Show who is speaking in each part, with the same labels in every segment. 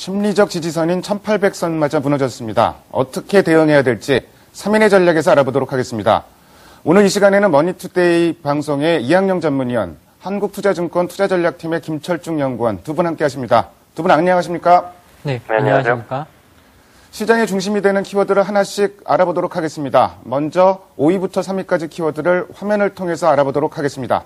Speaker 1: 심리적 지지선인 1800선마저 무너졌습니다. 어떻게 대응해야 될지 3인의 전략에서 알아보도록 하겠습니다. 오늘 이 시간에는 머니투데이 방송의 이학영 전문위원, 한국투자증권 투자전략팀의 김철중 연구원 두 분 함께 하십니다. 두 분 안녕하십니까?
Speaker 2: 네, 안녕하십니까?
Speaker 1: 시장의 중심이 되는 키워드를 하나씩 알아보도록 하겠습니다. 먼저 5위부터 3위까지 키워드를 화면을 통해서 알아보도록 하겠습니다.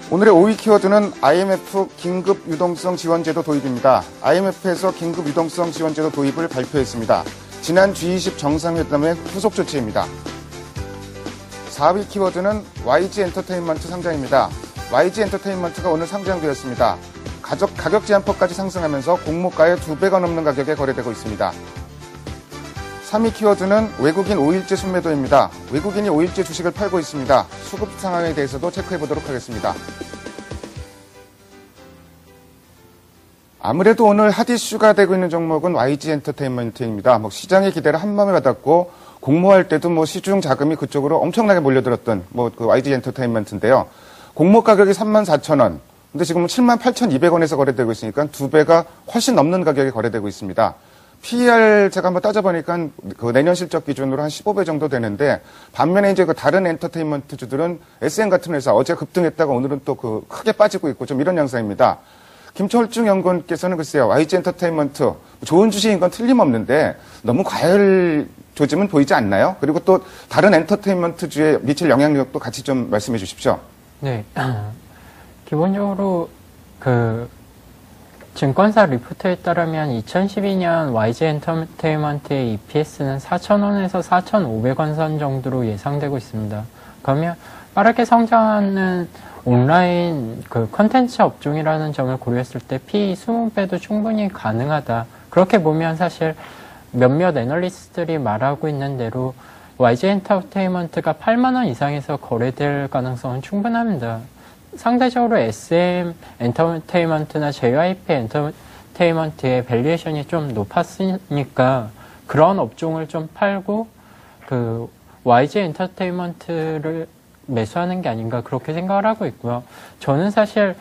Speaker 1: 오늘의 5위 키워드는 IMF 긴급 유동성 지원제도 도입입니다. IMF에서 긴급 유동성 지원제도 도입을 발표했습니다. 지난 G20 정상회담의 후속 조치입니다. 4위 키워드는 YG 엔터테인먼트 상장입니다. YG 엔터테인먼트가 오늘 상장되었습니다. 가격 제한법까지 상승하면서 공모가의 2배가 넘는 가격에 거래되고 있습니다. 3위 키워드는 외국인 5일째 순매도입니다. 외국인이 5일째 주식을 팔고 있습니다. 수급 상황에 대해서도 체크해보도록 하겠습니다. 아무래도 오늘 핫이슈가 되고 있는 종목은 YG 엔터테인먼트입니다. 시장의 기대를 한마음에 받았고 공모할 때도 시중 자금이 그쪽으로 엄청나게 몰려들었던 그 YG 엔터테인먼트인데요. 공모 가격이 34,000원. 근데 지금은 78,200원에서 거래되고 있으니까 2배가 훨씬 넘는 가격에 거래되고 있습니다. PER 제가 한번 따져보니까 그 내년 실적 기준으로 한 15배 정도 되는데 반면에 이제 그 다른 엔터테인먼트주들은 SM 같은 회사 어제 급등했다가 오늘은 또 크게 빠지고 있고 좀 이런 양상입니다. 김철중 연구원께서는 글쎄요, YG 엔터테인먼트 좋은 주식인 건 틀림없는데 너무 과열 조짐은 보이지 않나요? 그리고 또 다른 엔터테인먼트주에 미칠 영향력도 같이 좀 말씀해 주십시오.
Speaker 2: 네. 기본적으로 증권사 리포트에 따르면 2012년 YG 엔터테인먼트의 EPS는 4,000원에서 4,500원 선 정도로 예상되고 있습니다. 그러면 빠르게 성장하는 온라인 컨텐츠 업종이라는 점을 고려했을 때 PE 20배도 충분히 가능하다. 그렇게 보면 사실 몇몇 애널리스트들이 말하고 있는 대로 YG 엔터테인먼트가 8만 원 이상에서 거래될 가능성은 충분합니다. 상대적으로 SM 엔터테인먼트나 JYP 엔터테인먼트의 밸류에이션이 좀 높았으니까 그런 업종을 좀 팔고 YG 엔터테인먼트를 매수하는 게 아닌가 그렇게 생각을 하고 있고요. 저는 사실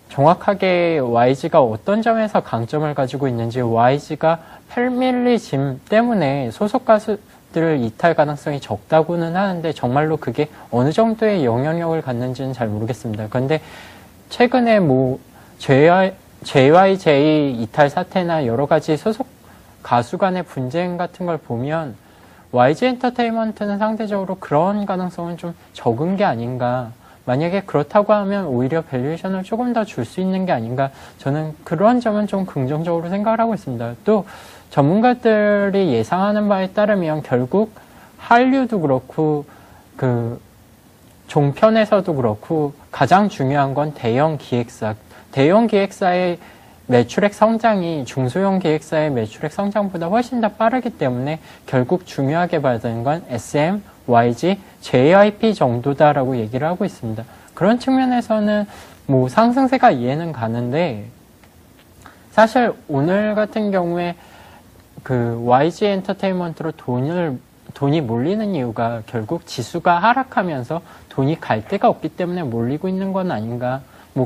Speaker 2: 정확하게 YG가 어떤 점에서 강점을 가지고 있는지 YG가 패밀리짐 때문에 소속 가수들 이탈 가능성이 적다고는 하는데 정말로 그게 어느 정도의 영향력을 갖는지는 잘 모르겠습니다. 그런데 최근에 JYJ 이탈 사태나 여러 가지 소속 가수 간의 분쟁 같은 걸 보면 YG 엔터테인먼트는 상대적으로 그런 가능성은 좀 적은 게 아닌가. 만약에 그렇다고 하면 오히려 밸류에이션을 조금 더 줄 수 있는 게 아닌가. 저는 그런 점은 좀 긍정적으로 생각을 하고 있습니다. 또 전문가들이 예상하는 바에 따르면 결국 한류도 그렇고 종편에서도 그렇고 가장 중요한 건 대형 기획사의 매출액 성장이 중소형 기획사의 매출액 성장보다 훨씬 더 빠르기 때문에 결국 중요하게 봐야 되는 건 SM, YG, JYP 정도다라고 얘기를 하고 있습니다. 그런 측면에서는 상승세가 이해는 가는데 사실 오늘 같은 경우에 YG 엔터테인먼트로 돈이 몰리는 이유가 결국 지수가 하락하면서 돈이 갈 데가 없기 때문에 몰리고 있는 건 아닌가.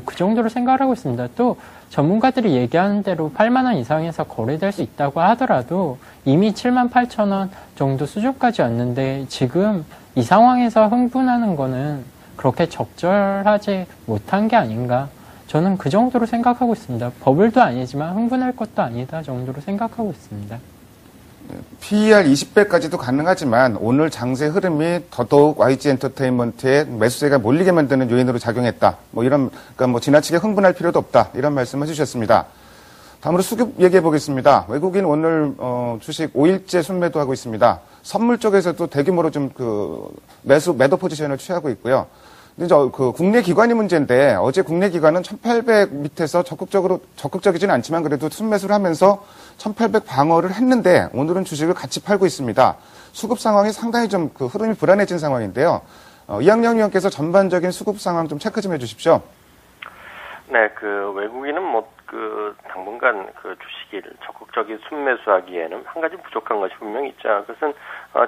Speaker 2: 그 정도로 생각을 하고 있습니다. 또 전문가들이 얘기하는 대로 8만 원 이상에서 거래될 수 있다고 하더라도 이미 7만 8천 원 정도 수준까지 왔는데 지금 이 상황에서 흥분하는 거는 그렇게 적절하지 못한 게 아닌가. 저는 그 정도로 생각하고 있습니다. 버블도 아니지만 흥분할 것도 아니다 정도로 생각하고 있습니다.
Speaker 1: PER 20배까지도 가능하지만 오늘 장세 흐름이 더더욱 YG 엔터테인먼트의 매수세가 몰리게 만드는 요인으로 작용했다. 지나치게 흥분할 필요도 없다. 이런 말씀을 해주셨습니다. 다음으로 수급 얘기해 보겠습니다. 외국인 오늘 주식 5일째 순매도하고 있습니다. 선물 쪽에서도 대규모로 좀 매도 포지션을 취하고 있고요. 근데 국내 기관이 문제인데 어제 국내 기관은 1800 밑에서 적극적이지는 않지만 그래도 순매수를 하면서 1800 방어를 했는데 오늘은 주식을 같이 팔고 있습니다. 수급 상황이 상당히 좀 흐름이 불안해진 상황인데요. 이학영 위원께서 전반적인 수급 상황 좀 체크 좀 해주십시오.
Speaker 3: 네, 외국인은 당분간 주식을 적극적인 순매수하기에는 한 가지 부족한 것이 분명히 있죠. 그것은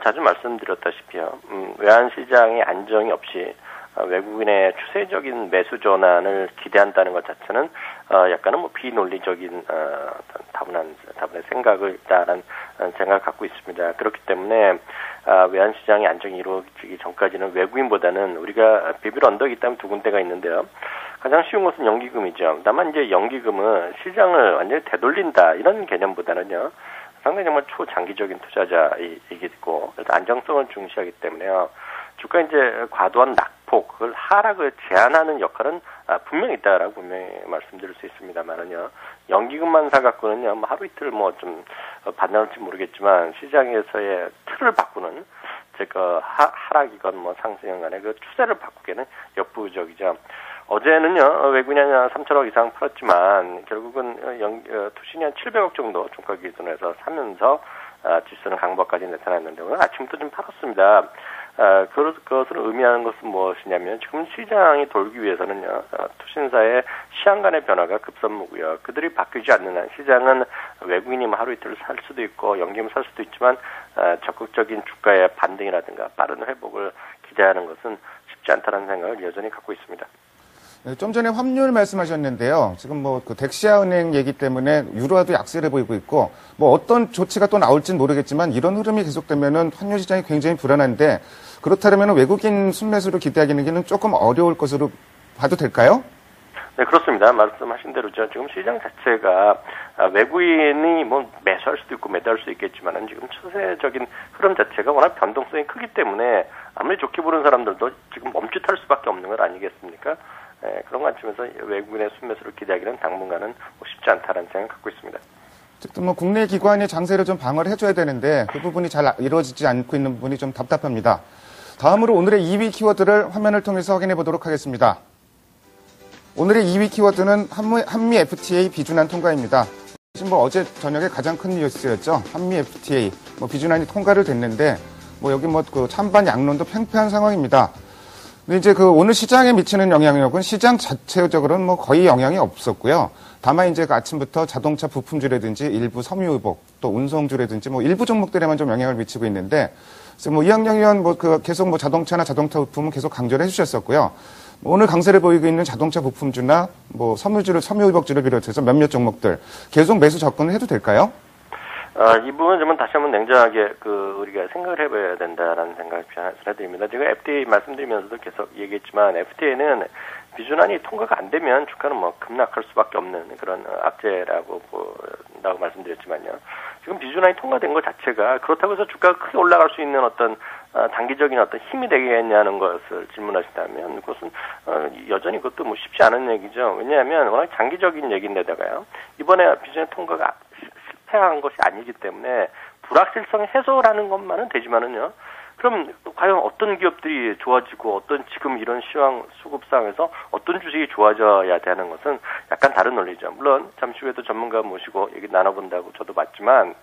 Speaker 3: 자주 말씀드렸다시피요. 외환 시장의 안정이 없이 외국인의 추세적인 매수 전환을 기대한다는 것 자체는 약간은 뭐 비논리적인 다분한 생각을 있다는 생각을 갖고 있습니다. 그렇기 때문에 외환 시장의 안정이 이루어지기 전까지는 외국인보다는 우리가 비빌 언덕이 있다면 두 군데가 있는데요. 가장 쉬운 것은 연기금이죠. 다만 이제 연기금은 시장을 완전히 되돌린다 이런 개념보다는요. 상당히 정말 초장기적인 투자자이겠고 안정성을 중시하기 때문에요. 주가 이제 과도한 낙폭을 하락을 제한하는 역할은 분명히 있다라고 분명히 말씀드릴 수 있습니다만은요. 연기금만 사갖고는요. 뭐 하루 이틀 뭐 좀 반납할지 모르겠지만 시장에서의 틀을 바꾸는 즉 하락이건 뭐 상승이건 간에 그 추세를 바꾸기에는 역부족이죠. 어제는요, 외국인이 3천억 이상 팔았지만, 결국은, 투신이 한 700억 정도 종가 기준에서 사면서, 지수는 강보까지 나타났는데, 오늘 아침부터 좀 팔았습니다. 그것을 의미하는 것은 무엇이냐면, 지금 시장이 돌기 위해서는요, 투신사의 시장 간의 변화가 급선무고요. 그들이 바뀌지 않는 한, 시장은 외국인이 하루 이틀 살 수도 있고, 연기금 살 수도 있지만, 적극적인 주가의 반등이라든가, 빠른 회복을 기대하는 것은 쉽지 않다는 생각을 여전히 갖고 있습니다.
Speaker 1: 좀 전에 환율 말씀하셨는데요. 지금 그 덱시아은행 얘기 때문에 유로화도 약세를 보이고 있고 어떤 조치가 또 나올지는 모르겠지만 이런 흐름이 계속되면은 환율 시장이 굉장히 불안한데 그렇다면 외국인 순매수를 기대하기는 조금 어려울 것으로 봐도 될까요?
Speaker 3: 네, 그렇습니다. 말씀하신 대로죠. 지금 시장 자체가 외국인이 매수할 수도 있고 매도할 수 있겠지만은 지금 추세적인 흐름 자체가 워낙 변동성이 크기 때문에 아무리 좋게 보는 사람들도 지금 멈칫할 수밖에 없는 것 아니겠습니까? 네, 그런 관점에서 외국인의 순매수를 기대하기는 당분간은 쉽지 않다는 생각을 갖고 있습니다.
Speaker 1: 어쨌든 국내 기관이 장세를 좀 방어를 해줘야 되는데 그 부분이 잘 이루어지지 않고 있는 부분이 좀 답답합니다. 다음으로 오늘의 2위 키워드를 화면을 통해서 확인해 보도록 하겠습니다. 오늘의 2위 키워드는 한미 FTA 비준안 통과입니다. 지금 어제 저녁에 가장 큰 뉴스였죠. 한미 FTA 비준안이 통과를 됐는데 여기 그 찬반 양론도 팽팽한 상황입니다. 근데 이제 오늘 시장에 미치는 영향력은 시장 자체적으로는 거의 영향이 없었고요. 다만 이제 아침부터 자동차 부품주라든지 일부 섬유의복 또 운송주라든지 일부 종목들에만 좀 영향을 미치고 있는데 그래서 이학영 의원 계속 자동차나 자동차 부품은 계속 강조를 해주셨었고요. 오늘 강세를 보이고 있는 자동차 부품주나 섬유의복주를 비롯해서 몇몇 종목들 계속 매수 접근을 해도 될까요?
Speaker 3: 이 부분은 좀 다시 한번 냉정하게 우리가 생각을 해봐야 된다라는 생각을 해드립니다. 제가 FTA 말씀드리면서도 계속 얘기했지만 FTA는 비준안이 통과가 안 되면 주가는 급락할 수밖에 없는 그런 악재라고 본다고 말씀드렸지만요. 지금 비준안이 통과된 것 자체가 그렇다고 해서 주가가 크게 올라갈 수 있는 어떤 단기적인 어떤 힘이 되겠냐는 것을 질문하신다면 그것은 여전히 그것도 쉽지 않은 얘기죠. 왜냐하면 워낙 장기적인 얘기인데다가요. 이번에 비준안 통과가 실패한 것이 아니기 때문에 불확실성 해소라는 것만은 되지만은요. 그럼 과연 어떤 기업들이 좋아지고 어떤 지금 이런 시황 수급상에서 어떤 주식이 좋아져야 되는 것은 약간 다른 논리죠. 물론 잠시 후에도 전문가 모시고 얘기 나눠본다고 저도 봤지만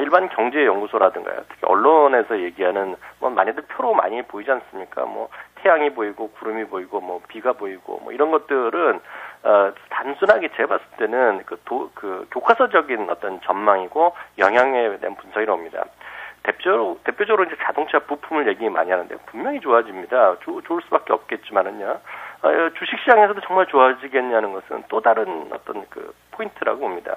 Speaker 3: 일반 경제연구소라든가요. 특히 언론에서 얘기하는 많이들 표로 많이 보이지 않습니까? 태양이 보이고 구름이 보이고 비가 보이고 이런 것들은 단순하게 제가 봤을 때는 교과서적인 어떤 전망이고 영향에 대한 분석이 나옵니다. 대표적으로 이제 자동차 부품을 얘기 많이 하는데 분명히 좋아집니다. 좋을 수밖에 없겠지만은요. 주식시장에서도 정말 좋아지겠냐는 것은 또 다른 어떤 포인트라고 봅니다.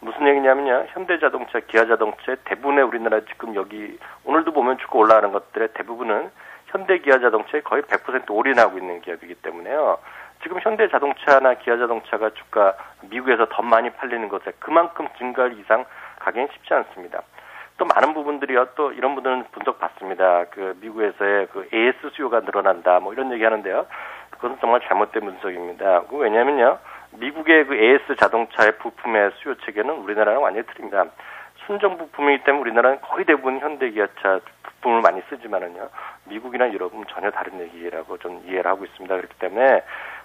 Speaker 3: 무슨 얘기냐면요. 현대자동차, 기아자동차의 대부분의 우리나라 지금 여기 오늘도 보면 주가 올라가는 것들의 대부분은 현대 기아자동차에 거의 100% 올인하고 있는 기업이기 때문에요. 지금 현대자동차나 기아자동차가 주가 미국에서 더 많이 팔리는 것에 그만큼 증가할 이상 가기는 쉽지 않습니다. 또 많은 부분들이요. 또 이런 분들은 분석 받습니다. 미국에서의 AS 수요가 늘어난다. 이런 얘기 하는데요. 그것은 정말 잘못된 분석입니다. 왜냐면요. 미국의 AS 자동차의 부품의 수요 체계는 우리나라랑 완전히 틀립니다. 순정 부품이기 때문에 우리나라는 거의 대부분 현대 기아차 부품을 많이 쓰지만은요. 미국이나 유럽은 전혀 다른 얘기라고 좀 이해를 하고 있습니다. 그렇기 때문에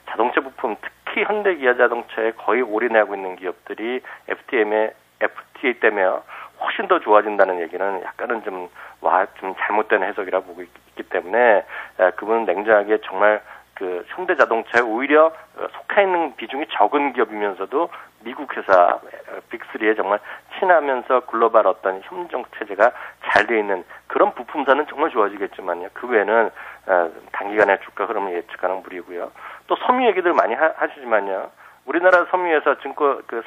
Speaker 3: 자동차 부품, 특히 현대 기아 자동차에 거의 올인하고 있는 기업들이 FTA 때문에 훨씬 더 좋아진다는 얘기는 약간은 좀 잘못된 해석이라고 보고 있기 때문에 그분은 냉정하게 정말 현대자동차에 오히려 속해 있는 비중이 적은 기업이면서도 미국 회사 빅3에 정말 친하면서 글로벌 어떤 협력 체제가 잘 돼 있는 그런 부품사는 정말 좋아지겠지만요. 그 외에는 단기간에 주가 흐름을 예측하는 무리고요. 또 섬유 얘기들 많이 하시지만요. 우리나라 섬유회사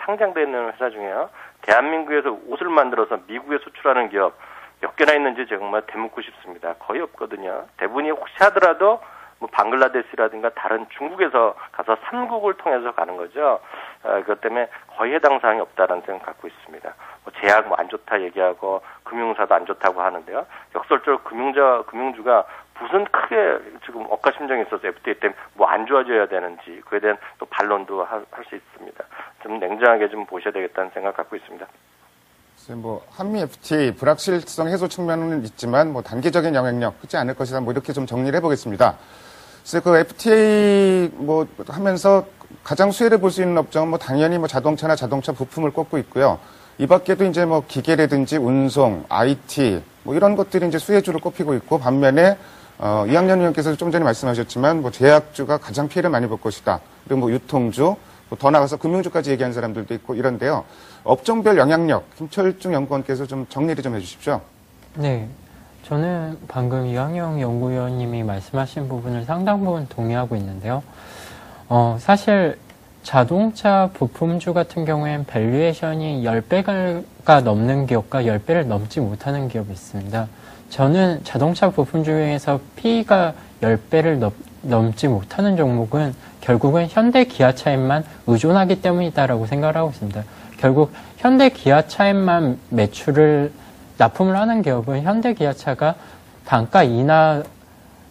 Speaker 3: 상장되어 있는 회사 중에요. 대한민국에서 옷을 만들어서 미국에 수출하는 기업 몇 개나 있는지 정말 대묻고 싶습니다. 거의 없거든요. 대부분이 혹시 하더라도 뭐 방글라데시라든가 다른 중국에서 가서 삼국을 통해서 가는 거죠. 그것 때문에 거의 해당 사항이 없다라는 생각 갖고 있습니다. 뭐 제약 뭐 안 좋다 얘기하고 금융사도 안 좋다고 하는데요. 역설적으로 금융주가 무슨 크게 지금 억가심정이 있어서 FTA 때문에 뭐 안 좋아져야 되는지 그에 대한 또 반론도 할 수 있습니다. 좀 냉정하게 좀 보셔야 되겠다는 생각 갖고 있습니다.
Speaker 1: 뭐 한미 FTA 불확실성 해소 측면은 있지만 뭐 단기적인 영향력 크지 않을 것이다. 뭐 이렇게 좀 정리를 해보겠습니다. 그래서 그 FTA 뭐 하면서 가장 수혜를 볼 수 있는 업종은 뭐 당연히 뭐 자동차나 자동차 부품을 꼽고 있고요. 이 밖에도 이제 뭐 기계라든지 운송, IT 뭐 이런 것들이 이제 수혜주로 꼽히고 있고 반면에 이학년 의원께서 좀 전에 말씀하셨지만 뭐 제약주가 가장 피해를 많이 볼 것이다. 그리고 뭐 유통주, 뭐 더 나가서 금융주까지 얘기하는 사람들도 있고 이런데요. 업종별 영향력 김철중 연구원께서 좀 정리를 좀 해주십시오.
Speaker 2: 네. 저는 방금 이학영 연구위원님이 말씀하신 부분을 상당 부분 동의하고 있는데요. 사실 자동차 부품주 같은 경우엔 밸류에이션이 10배가 넘는 기업과 10배를 넘지 못하는 기업이 있습니다. 저는 자동차 부품 중에서 P가 10배를 넘지 못하는 종목은 결국은 현대 기아차에만 의존하기 때문이다라고 생각을 하고 있습니다. 결국 현대 기아차에만 납품을 하는 기업은 현대 기아차가 단가 인하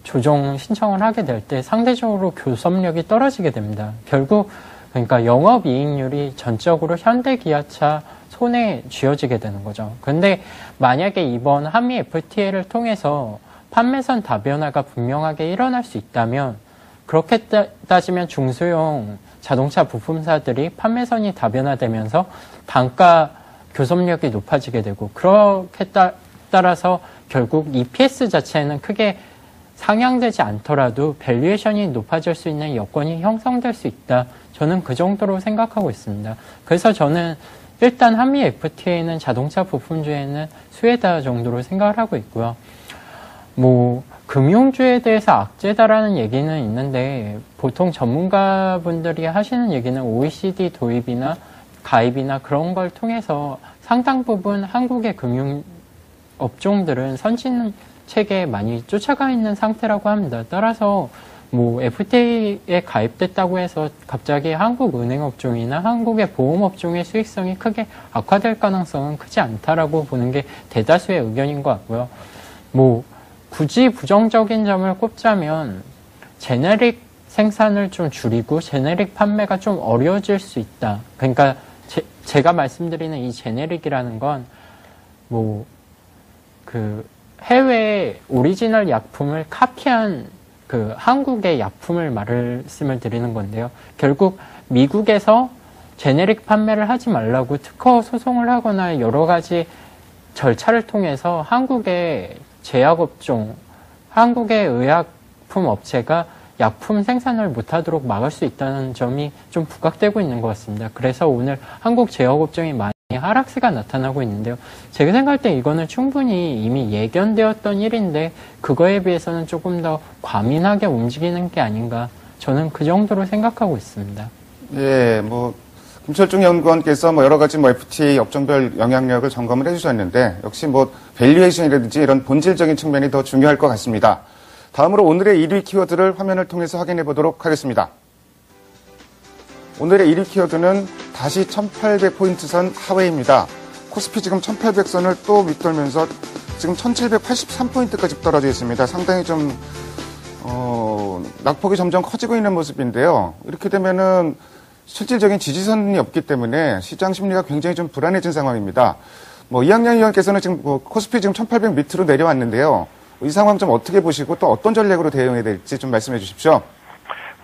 Speaker 2: 조정 신청을 하게 될 때 상대적으로 교섭력이 떨어지게 됩니다. 결국 그러니까 영업이익률이 전적으로 현대 기아차 손에 쥐어지게 되는 거죠. 근데 만약에 이번 한미 FTA를 통해서 판매선 다변화가 분명하게 일어날 수 있다면 그렇게 따지면 중소형 자동차 부품사들이 판매선이 다변화되면서 단가 교섭력이 높아지게 되고 그렇게 따라서 결국 EPS 자체는 크게 상향되지 않더라도 밸류에이션이 높아질 수 있는 여건이 형성될 수 있다. 저는 그 정도로 생각하고 있습니다. 그래서 저는 일단 한미 FTA는 자동차 부품주에는 수혜다 정도로 생각을 하고 있고요. 뭐 금융주에 대해서 악재다라는 얘기는 있는데 보통 전문가분들이 하시는 얘기는 OECD 도입이나 가입이나 그런 걸 통해서 상당 부분 한국의 금융 업종들은 선진 체계에 많이 쫓아가 있는 상태라고 합니다. 따라서 뭐 FTA에 가입됐다고 해서 갑자기 한국 은행 업종이나 한국의 보험 업종의 수익성이 크게 악화될 가능성은 크지 않다라고 보는 게 대다수의 의견인 것 같고요. 뭐 굳이 부정적인 점을 꼽자면 제네릭 생산을 좀 줄이고 제네릭 판매가 좀 어려워질 수 있다. 그러니까 제가 말씀드리는 이 제네릭이라는 건 뭐 그 해외 오리지널 약품을 카피한 그 한국의 약품을 말씀을 드리는 건데요. 결국 미국에서 제네릭 판매를 하지 말라고 특허 소송을 하거나 여러 가지 절차를 통해서 한국의 제약업종, 한국의 의약품 업체가 약품 생산을 못하도록 막을 수 있다는 점이 좀 부각되고 있는 것 같습니다. 그래서 오늘 한국 제약업종이 많이 하락세가 나타나고 있는데요. 제가 생각할 때 이거는 충분히 이미 예견되었던 일인데 그거에 비해서는 조금 더 과민하게 움직이는 게 아닌가 저는 그 정도로 생각하고 있습니다.
Speaker 1: 예, 뭐 김철중 연구원께서 뭐 여러 가지 뭐 FTA 업종별 영향력을 점검을 해주셨는데 역시 뭐 밸류에이션이라든지 이런 본질적인 측면이 더 중요할 것 같습니다. 다음으로 오늘의 1위 키워드를 화면을 통해서 확인해 보도록 하겠습니다. 오늘의 1위 키워드는 다시 1800포인트 선 하회입니다. 코스피 지금 1800선을 또 밑돌면서 지금 1783포인트까지 떨어져 있습니다. 상당히 좀 낙폭이 점점 커지고 있는 모습인데요. 이렇게 되면은 실질적인 지지선이 없기 때문에 시장 심리가 굉장히 좀 불안해진 상황입니다. 뭐 이학년 의원께서는 지금 뭐 코스피 지금 1800 밑으로 내려왔는데요. 이 상황 좀 어떻게 보시고 또 어떤 전략으로 대응해야 될지 좀 말씀해 주십시오.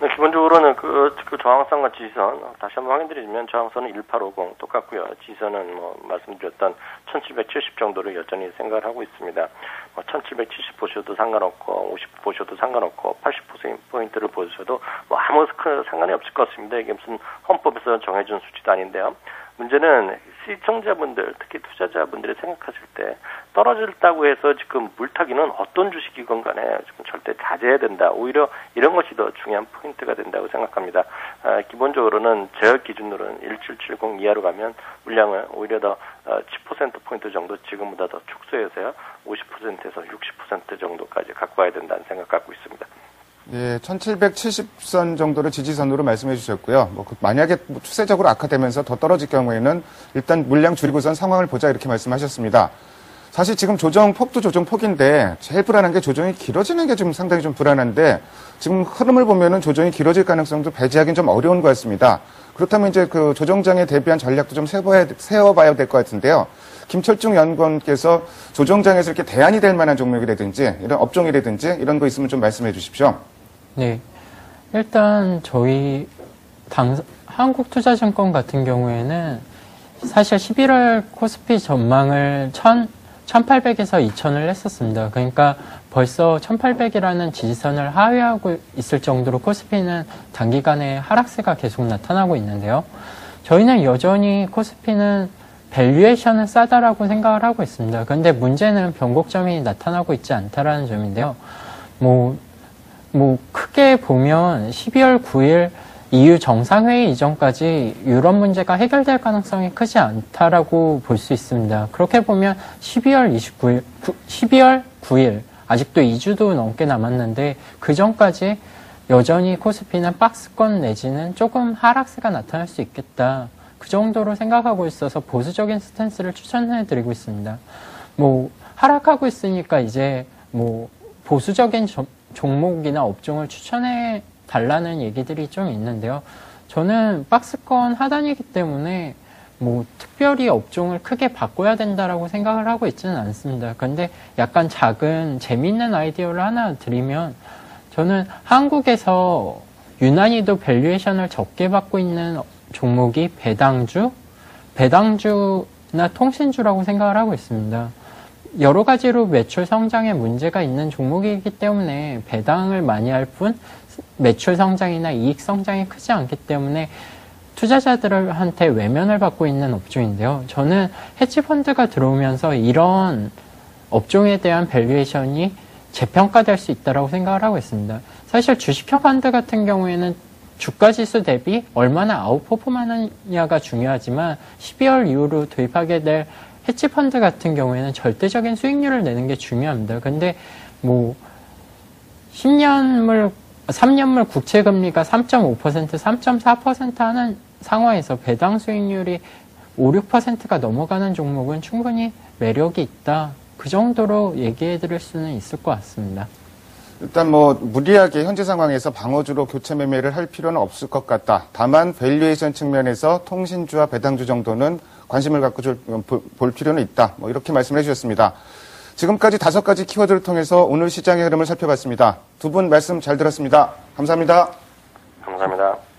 Speaker 3: 네, 기본적으로는 그 저항선과 지지선 다시 한번 확인드리면 저항선은 1850 똑같고요. 지지선은 뭐 말씀드렸던 1770 정도를 여전히 생각을 하고 있습니다. 1770 보셔도 상관없고 50 보셔도 상관없고 80포인트를 보셔도 뭐 아무 큰 상관이 없을 것 같습니다. 이게 무슨 헌법에서 정해준 수치도 아닌데요. 문제는 시청자분들, 특히 투자자분들이 생각하실 때 떨어졌다고 해서 지금 물타기는 어떤 주식이건 간에 지금 절대 자제해야 된다. 오히려 이런 것이 더 중요한 포인트가 된다고 생각합니다. 기본적으로는 제 기준으로는 1770 이하로 가면 물량을 오히려 더 10%포인트 정도 지금보다 더 축소해서요. 50%에서 60% 정도까지 갖고 와야 된다는 생각 갖고 있습니다.
Speaker 1: 예, 1770선 정도를 지지선으로 말씀해 주셨고요. 만약에 추세적으로 악화되면서 더 떨어질 경우에는 일단 물량 줄이고선 상황을 보자 이렇게 말씀하셨습니다. 사실 지금 조정폭도 조정폭인데 제일 불안한 게 조정이 길어지는 게 좀 상당히 좀 불안한데 지금 흐름을 보면은 조정이 길어질 가능성도 배제하기는 좀 어려운 것 같습니다. 그렇다면 이제 그 조정장에 대비한 전략도 좀 세워봐야 될 것 같은데요. 김철중 연구원께서 조정장에서 이렇게 대안이 될 만한 종목이라든지 이런 업종이라든지 이런 거 있으면 좀 말씀해 주십시오.
Speaker 2: 네. 일단 저희 한국투자증권 같은 경우에는 사실 11월 코스피 전망을 1800에서 2000을 했었습니다. 그러니까 벌써 1800이라는 지지선을 하회하고 있을 정도로 코스피는 단기간에 하락세가 계속 나타나고 있는데요. 저희는 여전히 코스피는 밸류에이션은 싸다라고 생각을 하고 있습니다. 그런데 문제는 변곡점이 나타나고 있지 않다라는 점인데요. 크게 보면 12월 9일 EU 정상회의 이전까지 유럽 문제가 해결될 가능성이 크지 않다라고 볼 수 있습니다. 그렇게 보면 12월 9일, 아직도 2주도 넘게 남았는데 그 전까지 여전히 코스피는 박스권 내지는 조금 하락세가 나타날 수 있겠다. 그 정도로 생각하고 있어서 보수적인 스탠스를 추천해드리고 있습니다. 하락하고 있으니까 이제 보수적인 종목이나 업종을 추천해 달라는 얘기들이 좀 있는데요. 저는 박스권 하단이기 때문에 특별히 업종을 크게 바꿔야 된다라고 생각을 하고 있지는 않습니다. 그런데 약간 작은 재미있는 아이디어를 하나 드리면 저는 한국에서 유난히도 밸류에이션을 적게 받고 있는 종목이 배당주나 통신주라고 생각을 하고 있습니다. 여러 가지로 매출 성장에 문제가 있는 종목이기 때문에 배당을 많이 할 뿐 매출 성장이나 이익 성장이 크지 않기 때문에 투자자들한테 외면을 받고 있는 업종인데요. 저는 헤지펀드가 들어오면서 이런 업종에 대한 밸류에이션이 재평가될 수 있다고 생각을 하고 있습니다. 사실 주식형 펀드 같은 경우에는 주가지수 대비 얼마나 아웃퍼폼하느냐가 중요하지만 12월 이후로 도입하게 될 헤지펀드 같은 경우에는 절대적인 수익률을 내는 게 중요합니다. 근데 3년물 국채금리가 3.5%, 3.4% 하는 상황에서 배당 수익률이 5, 6%가 넘어가는 종목은 충분히 매력이 있다. 그 정도로 얘기해 드릴 수는 있을 것 같습니다.
Speaker 1: 일단 무리하게 현재 상황에서 방어주로 교체 매매를 할 필요는 없을 것 같다. 다만 밸류에이션 측면에서 통신주와 배당주 정도는 관심을 갖고 볼 필요는 있다. 이렇게 말씀을 해주셨습니다. 지금까지 5가지 키워드를 통해서 오늘 시장의 흐름을 살펴봤습니다. 두 분 말씀 잘 들었습니다. 감사합니다.
Speaker 3: 감사합니다.